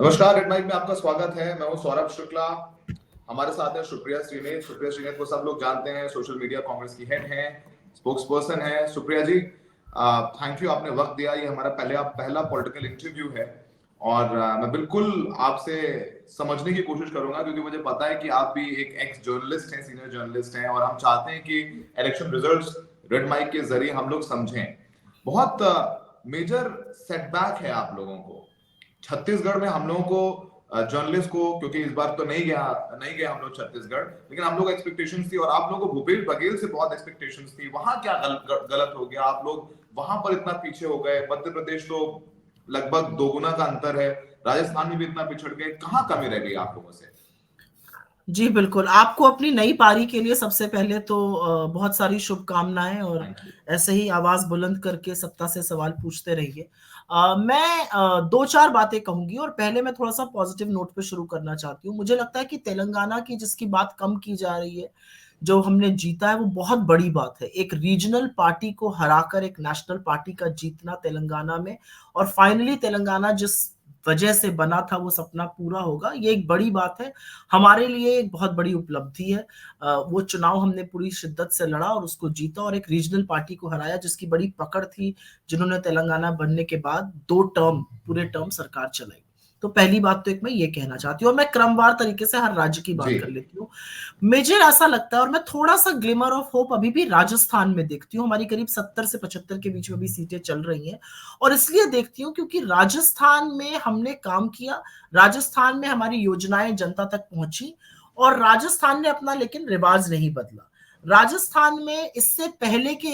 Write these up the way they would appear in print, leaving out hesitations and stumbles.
नमस्कार, red mic में आपका स्वागत है। मैं हूं सौरभ शुक्ला। हमारे साथ है सुप्रिया श्रीनेत। सुप्रिया श्रीनेत को सब लोग जानते हैं, सोशल मीडिया कांग्रेस की हेड हैं, स्पोक्स पर्सन है। सुप्रिया जी, थैंक यू, आपने वक्त दिया। ये हमारा पहला पॉलिटिकल इंटरव्यू है और मैं बिल्कुल आपसे समझने की कोशिश करूंगा, क्योंकि मुझे पता है कि आप भी एक एक्स जर्नलिस्ट हैं, सीनियर जर्नलिस्ट हैं, और हम चाहते हैं कि इलेक्शन रिजल्ट्स रेड माइक के जरिए हम लोग समझें। बहुत मेजर सेटबैक है आप लोगों को छत्तीसगढ़ में। हम लोगों को जर्नलिस्ट को, क्योंकि इस बार तो नहीं गए हम लोग छत्तीसगढ़, लेकिन हम लोग एक्सपेक्टेशंस थी और आप लोगों को भूपेश बघेल से बहुत एक्सपेक्टेशंस थी। वहां क्या गलत हो गया? आप लोग वहां पर इतना पीछे हो गए। मध्य प्रदेश तो लगभग दोगुना का अंतर है, राजस्थान में भी इतना पिछड़ गए। कहाँ कमी रह गई आप लोगों से? जी बिल्कुल, आपको अपनी नई पारी के लिए सबसे पहले तो बहुत सारी शुभकामनाएं, और थैंक यू। ऐसे ही आवाज बुलंद करके सत्ता से सवाल पूछते रहिए। मैं दो चार बातें कहूंगी, और पहले मैं थोड़ा सा पॉजिटिव नोट पे शुरू करना चाहती हूँ। मुझे लगता है कि तेलंगाना की जिसकी बात कम की जा रही है, जो हमने जीता है, वो बहुत बड़ी बात है। एक रीजनल पार्टी को हराकर एक नेशनल पार्टी का जीतना तेलंगाना में, और फाइनली तेलंगाना जिस वजह से बना था वो सपना पूरा होगा, ये एक बड़ी बात है। हमारे लिए एक बहुत बड़ी उपलब्धि है। वो चुनाव हमने पूरी शिद्दत से लड़ा और उसको जीता, और एक रीजनल पार्टी को हराया जिसकी बड़ी पकड़ थी, जिन्होंने तेलंगाना बनने के बाद पूरे टर्म सरकार चलाई। तो पहली बात तो एक मैं ये कहना चाहती हूँ, और मैं क्रमवार तरीके से हर राज्य की जी बात कर लेती हूँ। मुझे ऐसा लगता है, और मैं थोड़ा सा ग्लिमर ऑफ होप अभी भी राजस्थान में देखती हूँ। हमारी करीब 70 से 75 के बीच में भी सीटें चल रही हैं, और इसलिए देखती हूँ क्योंकि राजस्थान में हमने काम किया, राजस्थान में हमारी योजनाएं जनता तक पहुंची, और राजस्थान ने अपना लेकिन रिवाज नहीं बदला। राजस्थान में इससे पहले के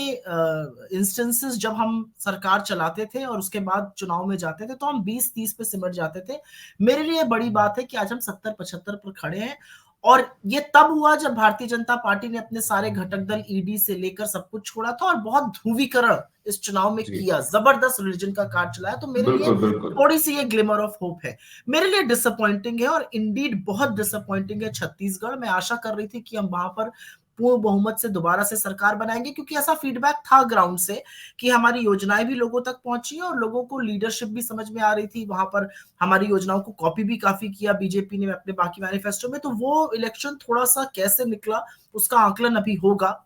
इंस्टेंसेस जब हम सरकार चलाते थे और उसके बाद चुनाव में जाते थे, तो हम 20-30 पे सिमट जाते थे। मेरे लिए बड़ी बात है कि आज हम 70-75 पर खड़े हैं, और ये तब हुआ जब भारतीय जनता पार्टी ने अपने सारे घटक दल, ईडी से लेकर सब कुछ छोड़ा था, और बहुत ध्रुवीकरण इस चुनाव में जी, किया, जबरदस्त रिलीजन का कार्ड चलाया। तो मेरे लिए बिल्कुल बिल्कुल। थोड़ी सी ये ग्लिमर ऑफ होप है। मेरे लिए डिसअपॉइंटिंग है, और इंडीड बहुत डिसअपॉइंटिंग है छत्तीसगढ़। मैं आशा कर रही थी कि हम वहां पर पूर्ण बहुमत से दोबारा से सरकार बनाएंगे, क्योंकि ऐसा फीडबैक था ग्राउंड से कि हमारी योजनाएं भी लोगों तक पहुंची, और लोगों को लीडरशिप भी समझ में आ रही थी। वहां पर हमारी योजनाओं को कॉपी भी काफी किया बीजेपी ने अपने बाकी मैनिफेस्टो में। तो वो इलेक्शन थोड़ा सा कैसे निकला, उसका आकलन अभी होगा।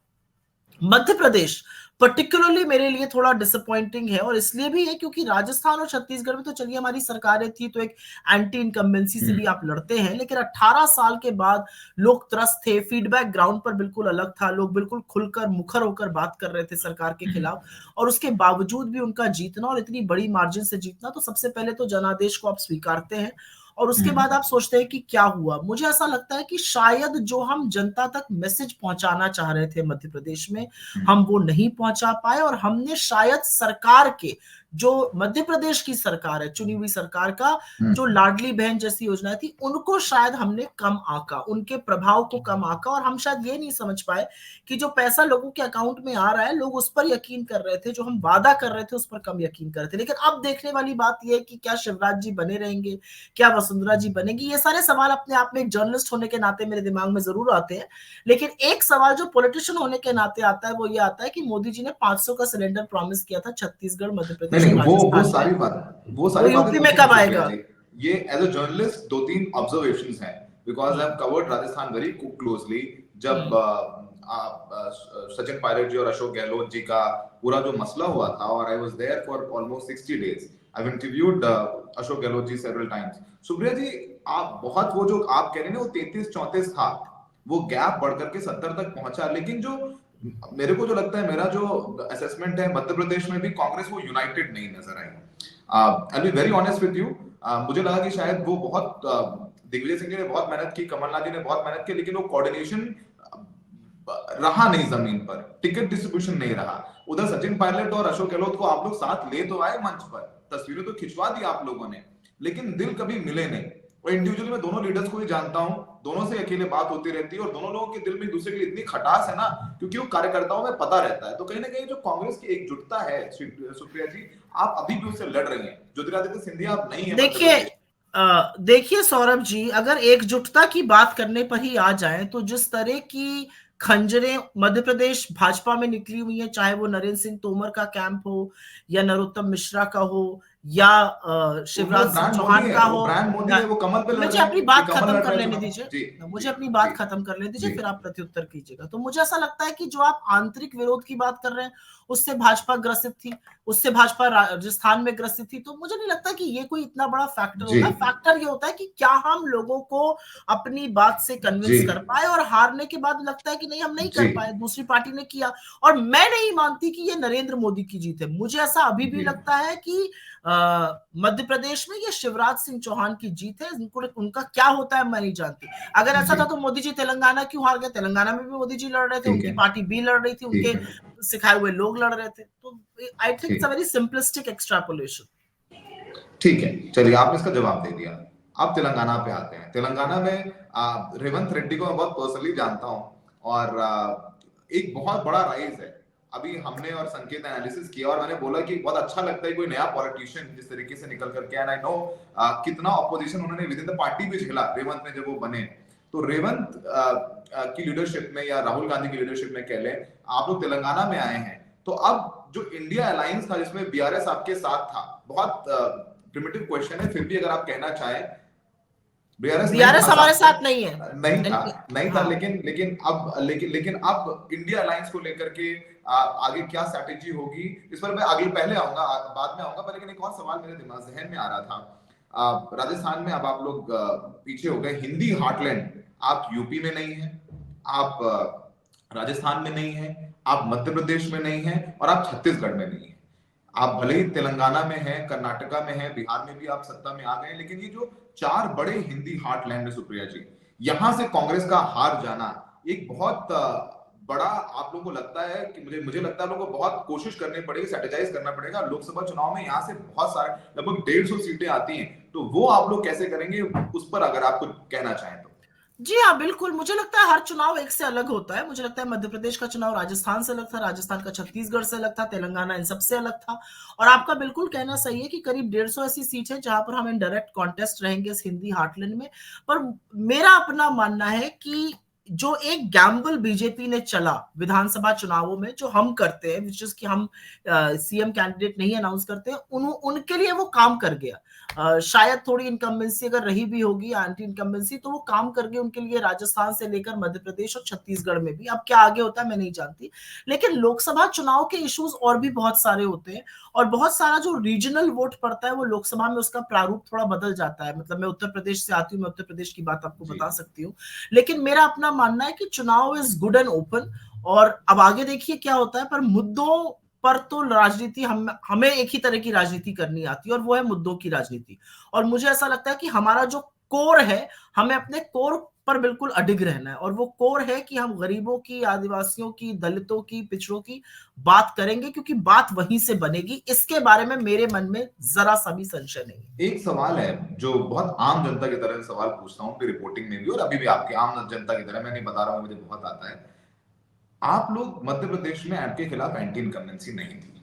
मध्य प्रदेश पर्टिकुलरली मेरे लिए थोड़ा डिसअपॉइंटिंग है, और इसलिए भी है क्योंकि राजस्थान और छत्तीसगढ़ में तो चलिए हमारी सरकारें थी, तो एक एंटी इनकम्बेंसी से भी आप लड़ते हैं, लेकिन 18 साल के बाद लोग त्रस्त थे। फीडबैक ग्राउंड पर बिल्कुल अलग था, लोग बिल्कुल खुलकर मुखर होकर बात कर रहे थे सरकार के खिलाफ, और उसके बावजूद भी उनका जीतना, और इतनी बड़ी मार्जिन से जीतना, तो सबसे पहले तो जनादेश को आप स्वीकारते हैं, और उसके बाद आप सोचते हैं कि क्या हुआ। मुझे ऐसा लगता है कि शायद जो हम जनता तक मैसेज पहुंचाना चाह रहे थे मध्य प्रदेश में, हम वो नहीं पहुंचा पाए, और हमने शायद सरकार के, जो मध्य प्रदेश की सरकार है, चुनी हुई सरकार का, जो लाडली बहन जैसी योजना थी, उनको शायद हमने कम आंका, उनके प्रभाव को कम आंका, और हम शायद ये नहीं समझ पाए कि जो पैसा लोगों के अकाउंट में आ रहा है, लोग उस पर यकीन कर रहे थे, जो हम वादा कर रहे थे उस पर कम यकीन कर रहे थे। लेकिन अब देखने वाली बात यह है कि क्या शिवराज जी बने रहेंगे, क्या वसुंधरा जी बनेगी। ये सारे सवाल अपने आप में एक जर्नलिस्ट होने के नाते मेरे दिमाग में जरूर आते हैं, लेकिन एक सवाल जो पॉलिटिशियन होने के नाते आता है, वो ये आता है कि मोदी जी ने 500 का सिलेंडर प्रॉमिस किया था छत्तीसगढ़, मध्य नहीं प्रदेश और नहीं, वो राजस्थान में, सारी वो बातें यूपी तो में ठीक है कब सुप्रिया आएगा? जी। ये एज अ जर्नलिस्ट दो तीन ऑब्जर्वेशंस हैं, because I have covered Rajasthan very closely. जब सचिन पायलट जी और अशोक गहलोत जी का पूरा जो मसला हुआ था, और I was there for almost 60 days. I have interviewed Ashok Gehlot ji several times. Supriya ji, आप बहुत, वो जो आप कह रहे हैं ना, वो 33-34 था, वो गैप बढ़कर के 70 तक पहुंचा। लेकिन जो मेरे को जो लगता है, मेरा जो असेसमेंट है, मध्य प्रदेश में भी कांग्रेस वो यूनाइटेड नहीं नजर आई। I be very honest with you. मुझे लगा कि शायद वो बहुत दिग्विजय सिंह जी ने बहुत मेहनत की, कमलनाथ जी ने बहुत मेहनत की, लेकिन वो कोऑर्डिनेशन रहा नहीं, जमीन पर टिकट डिस्ट्रीब्यूशन नहीं रहा। उधर सचिन पायलट और अशोक गहलोत को आप लोग साथ ले तो आए मंच पर, तस्वीरें तो खिंचवा दी आप लोगों ने, लेकिन दिल कभी मिले नहीं। और इंडिविजुअली मैं दोनों लीडर्स को ही जानता हूं, दोनों से अकेले बात होती रहती है, और दोनों लोगों के दिल में एक दूसरे के लिए इतनी खटास है ना, क्योंकि वो कार्यकर्ताओं में पता रहता है। तो कहीं ना कहीं जो कांग्रेस की एकजुटता है सुप्रिया जी, आप अभी भी उससे लड़ रही हैं। ज्योतिरादित्य सिंधिया अब नहीं है मध्य देखिए, प्रदेश। देखिए सौरभ जी, अगर एकजुटता की बात करने पर ही आ जाए, तो जिस तरह की खंजरें मध्य प्रदेश भाजपा में निकली हुई हैं, चाहे वो नरेंद्र सिंह तोमर का कैंप हो, या नरोत्तम मिश्रा का हो, या वो शिवराज सिंह ब्रांड मोदी चौहान है, का वो हो, ब्रांड मोदी या है, वो कमल पे लड़ मुझे रहे अपनी हैं बात कि कमल खत्म लड़ कर रहे हैं लेने चुनाव। दीजिए, जी मुझे जी अपनी बात जी खत्म कर लेने दीजिए, जी फिर आप प्रत्युत्तर कीजिएगा। तो मुझे ऐसा लगता है कि जो आप आंतरिक विरोध की बात कर रहे हैं, उससे भाजपा ग्रसित थी, उससे भाजपा राजस्थान में ग्रसित थी, तो मुझे नहीं लगता कि ये कोई इतना बड़ा फैक्टर जी होता है। फैक्टर ये होता है कि क्या हम लोगों को अपनी बात से जी कन्विंस कर पाए, और हारने के बाद लगता है कि नहीं, हम नहीं जी कर पाए, दूसरी पार्टी ने किया। और मैं नहीं मानती कि ये नरेंद्र मोदी की जीत है। मुझे ऐसा अभी भी जी लगता है कि मध्य प्रदेश में ये शिवराज सिंह चौहान की जीत है। उनका क्या होता है मैं नहीं जानती। अगर ऐसा जी था तो मोदी जी तेलंगाना क्यों हार गए? तेलंगाना में भी मोदी जी लड़ रहे थे, ठीक उनकी है पार्टी भी लड़ रही थी, ठीक उनके है सिखाए हुए लोग लड़ रहे थे। तो आई थिंक इट्स अ ठीक वेरी सिंपलिस्टिक एक्सट्रापोलेशन। ठीक है। चलिए, आपने इसका जवाब दे दिया। अब तेलंगाना पे आते हैं। तेलंगाना में रेवंत रेड्डी को मैं बहुत पर्सनली जानता हूं, और एक बहुत बड़ा राइज है। अभी हमने और संकेत एनालिसिस किया, और मैंने बोला कि बहुत अच्छा लगता है कोई नया पॉलिटिशियन जिस तरीके से निकल करके, एंड आई नो कितना ऑपोजिशन उन्होंने विद इन द पार्टी भी झेला रेवंत ने जब वो बने। तो रेवंत की लीडरशिप में, या राहुल गांधी की लीडरशिप में कह लें, आप लोग तेलंगाना में आए हैं। तो अब जो इंडिया अलायंस था जिसमें बीआरएस आपके साथ था, बहुत प्रिमिटिव क्वेश्चन है, फिर भी अगर आप कहना चाहें, बीआरएस नहीं बीआरएस था हमारे साथ में, साथ नहीं है। नहीं था, हाँ, लेकिन अब इंडिया अलायंस को लेकर के आगे क्या स्ट्रैटेजी होगी, इस पर मैं आगे पहले आऊंगा, बाद में आऊंगा। पर लेकिन एक और सवाल मेरे दिमाग जहन में आ रहा था। राजस्थान में अब आप लोग पीछे हो गए, हिंदी हार्टलैंड। आप यूपी में नहीं है, आप राजस्थान में नहीं है, आप मध्य प्रदेश में नहीं है, और आप छत्तीसगढ़ में नहीं है। आप भले ही तेलंगाना में है, कर्नाटका में है, बिहार में भी आप सत्ता में आ गए, लेकिन ये जो चार बड़े हिंदी हार्टलैंड है सुप्रिया जी, यहां से कांग्रेस का हार जाना एक बहुत बड़ा, आप लोगों को लगता है कि, मुझे मुझे लगता है आप लोगों को बहुत कोशिश करनी पड़ेगी, स्ट्रेटेजाइज करना पड़ेगा। लोकसभा चुनाव में यहां से बहुत सारे, लगभग 150 सीटें आती हैं, तो वो आप लोग कैसे करेंगे, उस पर अगर आप कुछ कहना चाहें तो। जी हाँ, बिल्कुल। मुझे लगता है हर चुनाव एक से अलग होता है। मुझे लगता है मध्य प्रदेश का चुनाव राजस्थान से अलग था, राजस्थान का छत्तीसगढ़ से अलग था, तेलंगाना इन सबसे अलग था। और आपका बिल्कुल कहना सही है कि करीब 150 ऐसी सीट है जहां पर हम इन डायरेक्ट कॉन्टेस्ट रहेंगे इस हिंदी हार्टलैंड में। पर मेरा अपना मानना है कि जो एक गैम्बल बीजेपी ने चला विधानसभा चुनावों में, जो हम करते हैं, विच इज कि हम सीएम कैंडिडेट नहीं अनाउंस करते हैं, उनके लिए वो काम कर गया। शायद थोड़ी इनकम्बेंसी अगर रही भी होगी, एंटी इनकम्बेंसी, तो वो काम कर गए उनके लिए राजस्थान से लेकर मध्य प्रदेश और छत्तीसगढ़ में भी। अब क्या आगे होता है मैं नहीं जानती, लेकिन लोकसभा चुनाव के इश्यूज और भी बहुत सारे होते हैं, और बहुत सारा जो रीजनल वोट पड़ता है वो लोकसभा में उसका प्रारूप थोड़ा बदल जाता है। मतलब मैं उत्तर प्रदेश से आती हूँ, मैं उत्तर प्रदेश की बात आपको जी बता सकती हूँ। लेकिन मेरा अपना मानना है कि चुनाव इज गुड एंड ओपन, और अब आगे देखिए क्या होता है। पर मुद्दों पर तो राजनीति, हमें एक ही तरह की राजनीति करनी आती है, और वो है मुद्दों की राजनीति। और मुझे ऐसा लगता है कि हमारा जो कोर है, हमें अपने कोर पर बिल्कुल अडिग रहना है, और वो कोर है कि हम गरीबों की, आदिवासियों की, दलितों की, पिछड़ों की बात करेंगे, क्योंकि बात वहीं से बनेगी। इसके बारे में मेरे मन में जरा सा भी संशय नहीं है। एक सवाल है जो बहुत आम जनता की तरह सवाल पूछता हूँ, रिपोर्टिंग में भी और अभी भी आपके आम जनता की तरह, मैं नहीं बता रहा हूँ, मुझे बहुत आता है। आप लोग मध्य प्रदेश में ऐड के खिलाफ एंटी इनकम्बेंसी नहीं थी।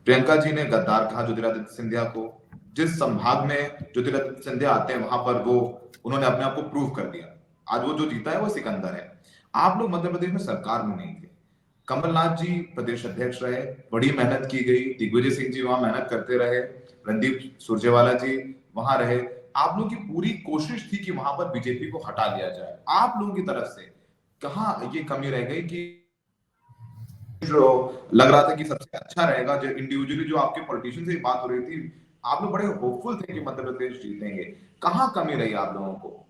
प्रियंका जी ने गद्दार कहा ज्योतिरादित्य सिंधिया को। जिस संभाग में ज्योतिरादित्य सिंधिया आते हैं वहां पर वो, उन्होंने अपने आप को प्रूव कर दिया। आज वो जो जीता है वो सिकंदर है। आप लोग मध्य प्रदेश में सरकार में नहीं थे। कमलनाथ जी प्रदेश अध्यक्ष रहे, बड़ी मेहनत की गई, दिग्विजय सिंह जी वहां मेहनत करते रहे, रणदीप सुरजेवाला जी वहां रहे। आप लोगों की पूरी कोशिश थी कि वहां पर बीजेपी को हटा लिया जाए। आप लोगों की तरफ से कहाँ ये कमी रह गई कि जो लग रहा था कि सबसे अच्छा रहेगा, जो इंडिविजुअली जो आपके पॉलिटिशियन से बात हो रही थी, आप लोग बड़े होपफुल थे कि मध्य प्रदेश जीतेंगे, कहाँ कमी रही आप लोगों को?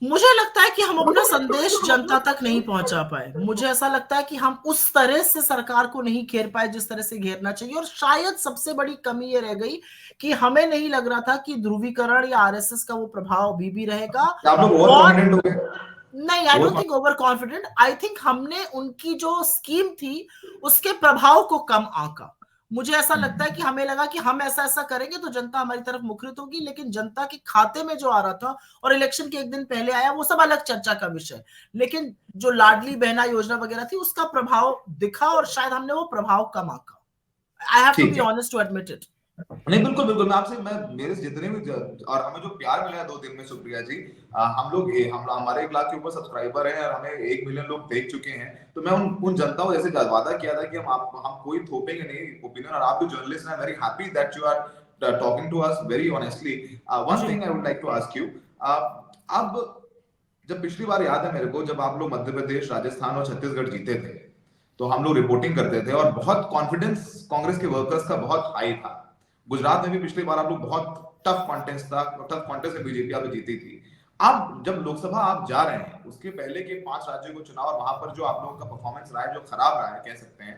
मुझे लगता है कि हम अपना संदेश जनता तक नहीं पहुंचा पाए। मुझे ऐसा लगता है कि हम उस तरह से सरकार को नहीं घेर पाए जिस तरह से घेरना चाहिए। और शायद सबसे बड़ी कमी ये रह गई कि हमें नहीं लग रहा था कि ध्रुवीकरण या आरएसएस का वो प्रभाव अभी भी रहेगा। क्या आप लोग ओवर और कॉन्फिडेंट हो गए? नहीं, I don't over think over confident. I think हमने उनकी जो स्कीम थी उसके प्रभाव को कम आंका। मुझे ऐसा लगता है कि हमें लगा कि हम ऐसा ऐसा करेंगे तो जनता हमारी तरफ मुखरित होगी, लेकिन जनता के खाते में जो आ रहा था और इलेक्शन के एक दिन पहले आया, वो सब अलग चर्चा का विषय। लेकिन जो लाडली बहना योजना वगैरह थी उसका प्रभाव दिखा, और शायद हमने वो प्रभाव कम आंका। आई हैव टू ठीक बी है ऑनेस्ट टू एडमिट इट। नहीं, बिल्कुल बिल्कुल, मैं मेरे से जितने भी और हमें जो प्यार मिला है 2 दिन में, सुप्रिया जी, हम हमारे 1 लाख के ऊपर सब्सक्राइबर हैं और हमें 1 मिलियन लोग देख चुके हैं। तो मैं उन जनता को जैसे वादा किया था कि हम कोई थोपेंगे नहीं ओपिनियन, और आप भी जर्नलिस्ट हैं, very happy that you are talking to us very honestly. One जी thing I would like to ask you, अब जब पिछली बार याद है मेरे को, जब आप लोग मध्य प्रदेश, राजस्थान और छत्तीसगढ़ जीते थे, तो हम लोग रिपोर्टिंग करते थे और बहुत कॉन्फिडेंस कांग्रेस के वर्कर्स का बहुत हाई था। गुजरात में भी पिछली बार आप लोग बहुत टफ कॉन्टेस्ट था, टफ कॉन्टेस्ट में बीजेपी आप जीती थी। अब जब लोकसभा आप जा रहे हैं, उसके पहले के 5 राज्यों को चुनाव, और वहां पर जो आप लोगों का परफॉर्मेंस रहा है, जो खराब रहा है कह सकते हैं,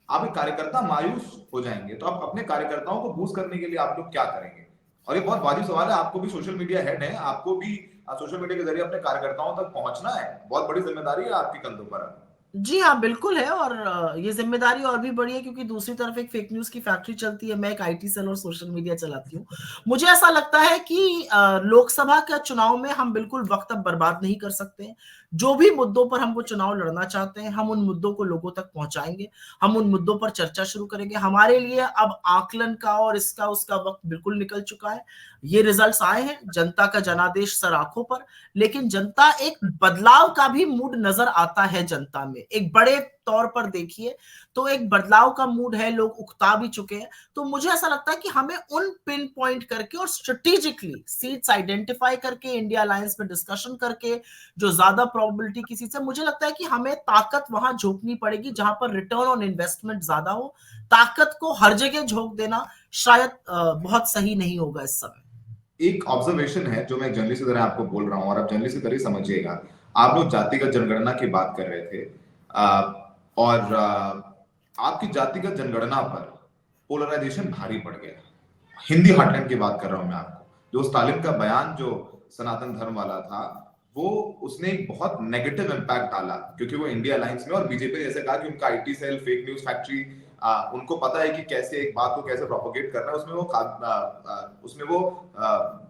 आप एक कार्यकर्ता मायूस हो जाएंगे, तो आप अपने कार्यकर्ताओं को बूस्ट करने के लिए आप लोग क्या करेंगे? और ये बहुत वाजिब सवाल है, आपको भी सोशल मीडिया हेड है, आपको भी सोशल मीडिया के जरिए अपने कार्यकर्ताओं तक पहुंचना है, बहुत बड़ी जिम्मेदारी है आपके कंधों पर। जी हाँ, बिल्कुल है। और ये ज़िम्मेदारी और भी बड़ी है क्योंकि दूसरी तरफ एक फेक न्यूज़ की फैक्ट्री चलती है, मैं एक आईटी सेल और सोशल मीडिया चलाती हूँ। मुझे ऐसा लगता है कि लोकसभा के चुनाव में हम बिल्कुल वक़्त अब बर्बाद नहीं कर सकते हैं। जो भी मुद्दों पर हम वो चुनाव लड़ना चाहते हैं, हम उन मुद्दों को लोगों तक पहुँचाएँगे, हम उन मुद्दों पर चर्चा शुरू करेंगे। हमारे लिए अब आकलन का और इसका उसका वक़्त बिल्कुल निकल चुका है। ये रिज़ल्ट्स आए हैं, जनता का जनादेश सर आँखों पर, लेकिन जनता एक बदलाव का भी मूड नजर आता है जनता में। एक बड़े तौर पर देखिए तो एक बदलाव का मूड है, लोग उकता भी चुके हैं। तो मुझे ऐसा लगता है कि हमें उन पिन पॉइंट करके और स्ट्रेटेजिकली सीट्स आइडेंटिफाई करके, इंडिया अलायंस में डिस्कशन करके, जो ज्यादा प्रोबेबिलिटी किसी से, मुझे लगता है कि हमें ताकत वहां झोंकनी पड़ेगी जहां पर रिटर्न ऑन इन्वेस्टमेंट ज्यादा हो। ताकत को हर जगह झोंक देना शायद बहुत सही नहीं होगा इस समय। एक ऑब्जर्वेशन है जो मैं जर्नलिस्ट की तरह आपको बोल रहा हूं, और आप जर्नलिस्ट की तरह समझिएगा। आप लोग जातिगत जनगणना की बात कर रहे थे, और आपकी जातिगत जनगणना पर पोलराइजेशन भारी पड़ गया। हिंदी हार्टलैंड की बात कर रहा हूं मैं आपको। जो स्टालिन का बयान जो सनातन धर्म वाला था, वो उसने एक बहुत नेगेटिव इंपैक्ट डाला, क्योंकि वो इंडिया अलायंस में और बीजेपी ने जैसे कहा कि उनका IT cell, fake news factory, उनको पता है कि कैसे एक बात को कैसे प्रोपोगेट करना है, उसमें वो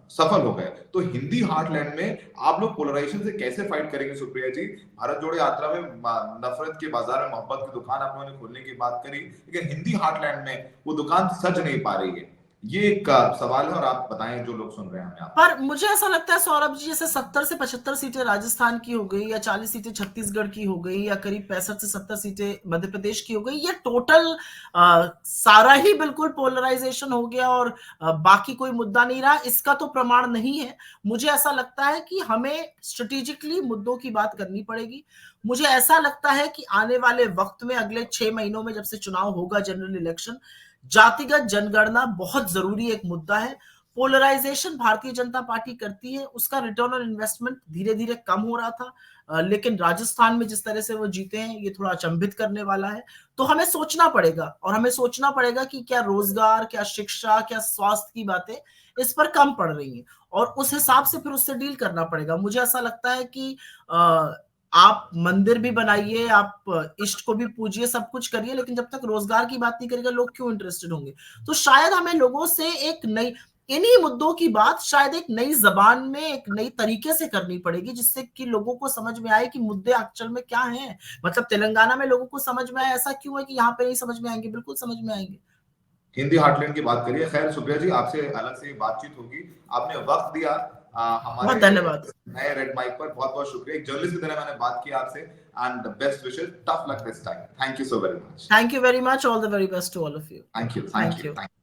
सफल हो गए। तो हिंदी हार्टलैंड में आप लोग पोलराइजेशन से कैसे फाइट करेंगे सुप्रिया जी? भारत जोड़ो यात्रा में नफरत के बाजार में मोहब्बत की दुकान आप लोगों ने खोलने की बात करी, लेकिन हिंदी हार्टलैंड में वो दुकान सज नहीं पा रही है। ये एक सवाल है, और आप बताएं जो लोग सुन रहे हैं हमें। पर मुझे ऐसा लगता है सौरभ जी, जैसे 70 से 75 सीटें राजस्थान की हो गई, या 40 सीटें छत्तीसगढ़ की हो गई, या करीब 65 से 70 सीटें मध्य प्रदेश की हो गई, ये टोटल सारा ही बिल्कुल पोलराइजेशन हो गया और बाकी कोई मुद्दा नहीं रहा, इसका तो प्रमाण नहीं है। मुझे ऐसा लगता है कि हमें स्ट्रेटेजिकली मुद्दों की बात करनी पड़ेगी। मुझे ऐसा लगता है कि आने वाले वक्त में, अगले 6 महीनों में, जब से चुनाव होगा, जनरल इलेक्शन, जातिगत जनगणना बहुत जरूरी एक मुद्दा है। पोलराइजेशन भारतीय जनता पार्टी करती है, उसका रिटर्न ऑन इन्वेस्टमेंट धीरे धीरे कम हो रहा था, लेकिन राजस्थान में जिस तरह से वो जीते हैं, ये थोड़ा अचंभित करने वाला है। तो हमें सोचना पड़ेगा, और हमें सोचना पड़ेगा कि क्या रोजगार, क्या शिक्षा, क्या स्वास्थ्य की बातें इस पर कम पड़ रही हैं, और उस हिसाब से फिर उससे डील करना पड़ेगा। मुझे ऐसा लगता है कि आप मंदिर भी बनाइए, आप इष्ट को भी पूजिए, सब कुछ करिए, लेकिन जब तक रोजगार की बात नहीं करेगा, लोग क्यों इंटरेस्टेड होंगे? तो शायद हमें लोगों से एक नई, इन्हीं मुद्दों की बात शायद एक नई जबान में, एक नई तरीके से करनी पड़ेगी, जिससे कि लोगों को समझ में आए कि मुद्दे एक्चुअल में क्या हैं। मतलब तेलंगाना में लोगों को समझ में आए, ऐसा क्यों है कि यहाँ पे नहीं समझ में आएंगे? बिल्कुल समझ में आएंगे। हिंदी हार्टलैंड की बात करिए। खैर सुप्रिया जी, आपसे अलग से बातचीत होगी। आपने वक्त दिया बहुत हमारे धन्यवाद। नए रेड माइक पर, बहुत बहुत शुक्रिया। एक जर्नलिस्ट की तरह मैंने बात की आपसे, and best wishes, tough luck this time. Thank you so very much. Thank you very much, all the very best to all of you. Thank you, thank thank you, you. Thank you.